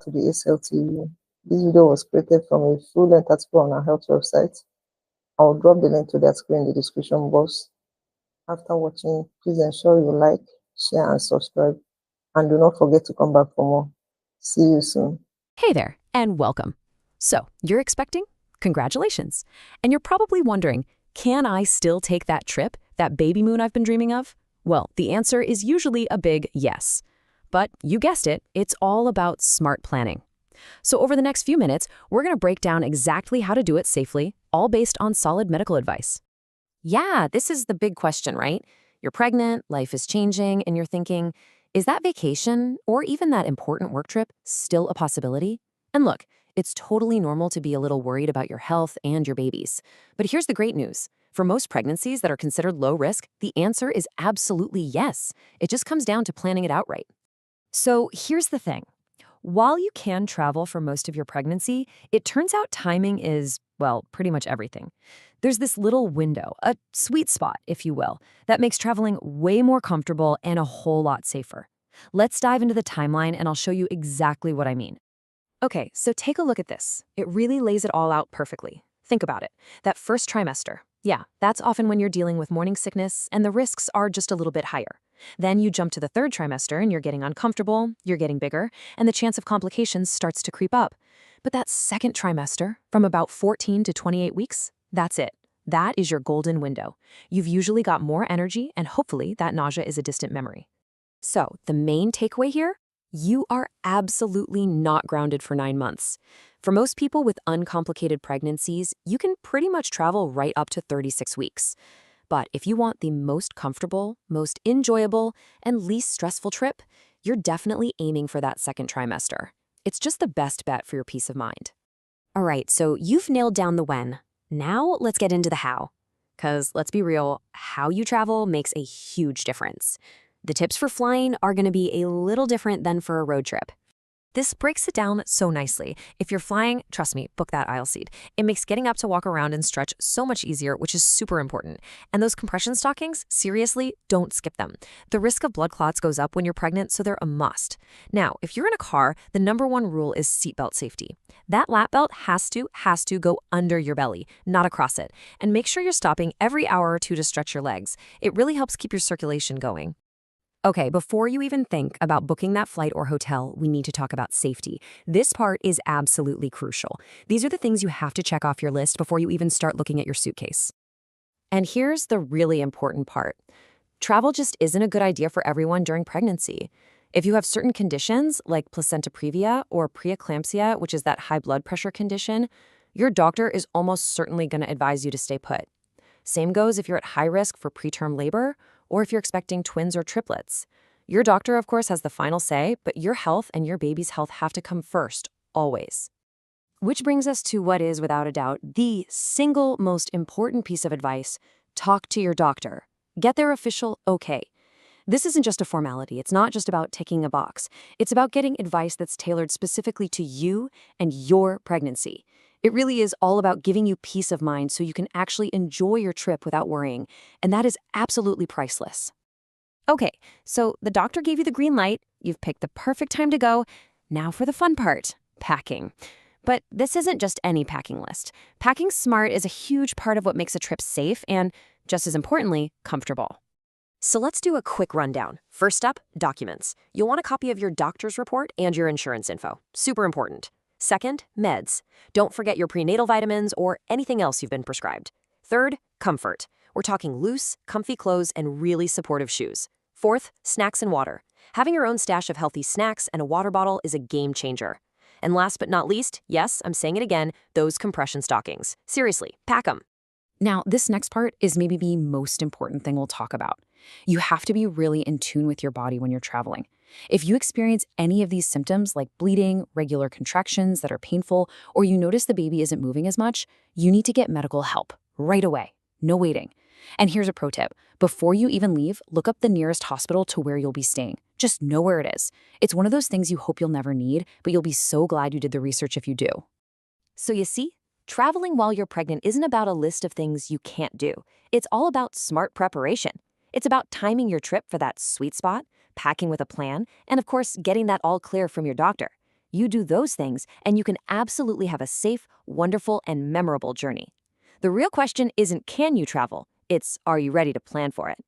to the ACL. This video was created from a full-length article on our health website. I'll drop the link to that screen in the description box. After watching, please ensure you like, share, and subscribe. And do not forget to come back for more. See you soon. Hey there, and welcome. So, you're expecting? Congratulations. And you're probably wondering, can I still take that trip, that baby moon I've been dreaming of? Well, the answer is usually a big yes. But you guessed it, it's all about smart planning. So over the next few minutes, we're going to break down exactly how to do it safely, all based on solid medical advice. Yeah, this is the big question, right? You're pregnant, life is changing, and you're thinking, is that vacation or even that important work trip still a possibility? And look, it's totally normal to be a little worried about your health and your babies. But here's the great news. For most pregnancies that are considered low risk, the answer is absolutely yes. It just comes down to planning it out right. So here's the thing. While you can travel for most of your pregnancy, it turns out timing is, well, pretty much everything. There's this little window, a sweet spot, if you will, that makes traveling way more comfortable and a whole lot safer. Let's dive into the timeline and I'll show you exactly what I mean. Okay, so take a look at this. It really lays it all out perfectly. Think about it. That first trimester. Yeah, that's often when you're dealing with morning sickness and the risks are just a little bit higher. Then you jump to the third trimester and you're getting uncomfortable, you're getting bigger, and the chance of complications starts to creep up. But that second trimester, from about 14 to 28 weeks, that's it. That is your golden window. You've usually got more energy and hopefully that nausea is a distant memory. So the main takeaway here? You are absolutely not grounded for 9 months. For most people with uncomplicated pregnancies, you can pretty much travel right up to 36 weeks. But if you want the most comfortable, most enjoyable, and least stressful trip, you're definitely aiming for that second trimester. It's just the best bet for your peace of mind. All right, so you've nailed down the when. Now let's get into the how. Because let's be real, how you travel makes a huge difference. The tips for flying are going to be a little different than for a road trip. This breaks it down so nicely. If you're flying, trust me, book that aisle seat. It makes getting up to walk around and stretch so much easier, which is super important. And those compression stockings, seriously, don't skip them. The risk of blood clots goes up when you're pregnant, so they're a must. Now, if you're in a car, the number one rule is seatbelt safety. That lap belt has to go under your belly, not across it. And make sure you're stopping every hour or two to stretch your legs. It really helps keep your circulation going. Okay, before you even think about booking that flight or hotel, we need to talk about safety. This part is absolutely crucial. These are the things you have to check off your list before you even start looking at your suitcase. And here's the really important part. Travel just isn't a good idea for everyone during pregnancy. If you have certain conditions like placenta previa or preeclampsia, which is that high blood pressure condition, your doctor is almost certainly going to advise you to stay put. Same goes if you're at high risk for preterm labor or if you're expecting twins or triplets. Your doctor, of course, has the final say, but your health and your baby's health have to come first, always. Which brings us to what is, without a doubt, the single most important piece of advice. Talk to your doctor. Get their official okay. This isn't just a formality. It's not just about ticking a box. It's about getting advice that's tailored specifically to you and your pregnancy. It really is all about giving you peace of mind so you can actually enjoy your trip without worrying, and that is absolutely priceless. Okay, so the doctor gave you the green light, you've picked the perfect time to go. Now for the fun part, packing. But this isn't just any packing list. Packing smart is a huge part of what makes a trip safe and, just as importantly, comfortable. So let's do a quick rundown. First up, documents. You'll want a copy of your doctor's report and your insurance info. Super important. Second, meds. Don't forget your prenatal vitamins or anything else you've been prescribed. Third, comfort. We're talking loose, comfy clothes and really supportive shoes. Fourth, snacks and water. Having your own stash of healthy snacks and a water bottle is a game changer. And last but not least, yes, I'm saying it again, those compression stockings. Seriously, pack them. Now, this next part is maybe the most important thing we'll talk about. You have to be really in tune with your body when you're traveling. If you experience any of these symptoms like bleeding, regular contractions that are painful, or you notice the baby isn't moving as much, you need to get medical help right away. No waiting. And here's a pro tip. Before you even leave, look up the nearest hospital to where you'll be staying. Just know where it is. It's one of those things you hope you'll never need, but you'll be so glad you did the research if you do. So you see, traveling while you're pregnant isn't about a list of things you can't do. It's all about smart preparation. It's about timing your trip for that sweet spot, packing with a plan, and of course, getting that all clear from your doctor. You do those things, and you can absolutely have a safe, wonderful, and memorable journey. The real question isn't can you travel? It's are you ready to plan for it?